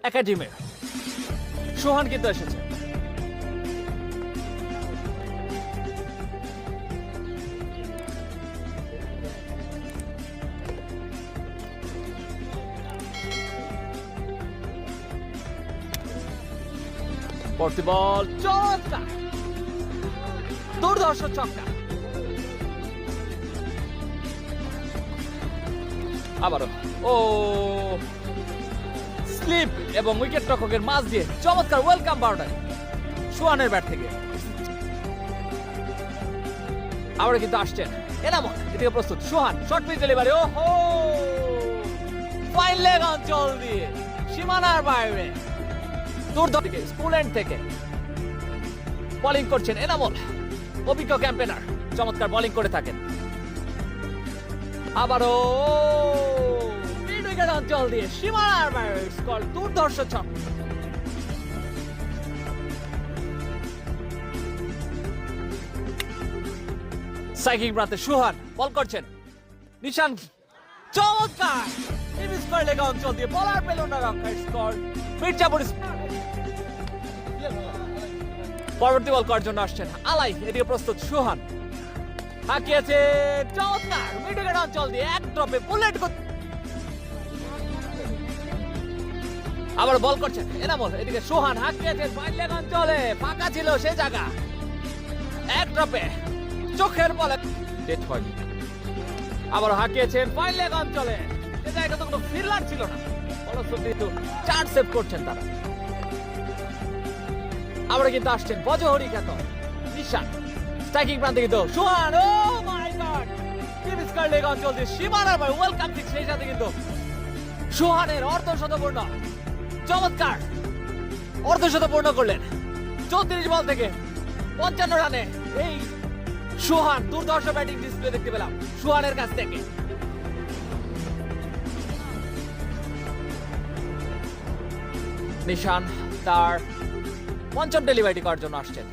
একাডেমির সোহান কিন্তু এসেছে। পরবর্তী বল চমৎকার, দুর্ধর্ষ ছক্কা। আবারও ও স্লিপ এবং উইকেট রক্ষকের মাঝ দিয়ে চমৎকার ওয়েলকাম বাউন্ডারি সোহানের ব্যাট থেকে। আবার কিন্তু আসছেন এনামুল, এদিকে প্রস্তুত সোহান, শর্ট পিচ ডেলিভারি, ওহো ফাইন লেগ অঞ্চল দিয়ে সীমানার বাইরে দুর্ধর্ষ স্কুল এন্ড থেকে বোলিং করছেন এনামুল, অভিজ্ঞ ক্যাম্পেনার, চমৎকার বোলিং করে থাকেন। আবারও মিড উইকেট অঞ্চল দিয়ে সীমানার বাইরে স্কোর, দুর্ধর্ষ ছক। সাইকিং প্রান্তে সুহান বল করছেন, নিশান চমৎকার স্কোয়ার লেগা অঞ্চল দিয়ে বলার পেল না রক্ষার স্কোর। মির্জাপুর পরবর্তী বল করার জন্য আসছেন আলাই, এদিকে প্রস্তুত সুহান, হাঁকিয়েছে চমৎকার মিড উইকেট অঞ্চল দিয়ে এক ড্রপে বুলেট। আবার বল করছেন এনামুল, এদিকে সোহান হাঁকিয়েছে ফাইন লেগ অঞ্চলে, ফাঁকা ছিল সে জায়গা, এক ড্রপে চোখের বলে ডেট হয়নি। আবার হাঁকিয়েছেন ফাইন লেগ অঞ্চলে, সে জায়গা তো কোনো ফিল্ডার ছিল না, ফলশ্রুতিতে 4 সেভ করছেন তারা। আবার কিন্তু আসছেন বজহরি খ্যাত নিশান, স্ট্রাইকিং প্রান্তে কিন্তু সোহান, ও মাই গড স্কোয়ার লেগ অঞ্চল দিয়ে সীমানার বাইরে ওয়েলকাম পিচ, সেই সাথে কিন্তু সোহানের অর্ধশতপূর্ণ, চমৎকার অর্ধশতপূর্ণ করলেন 34 বল থেকে 55 রানে। এই সোহান দুর্ধর্ষ ব্যাটিং ডিসপ্লে দেখতে পেলাম সোহানের কাছ থেকে। নিশান তার পঞ্চম ডেলিভারি করার জন্য আসছেন।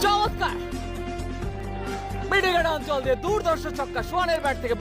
চমৎকার মিড উইকেট অঞ্চল দিয়ে দুর্ধর্ষ ছক্কা সোহানের ব্যাট থেকে।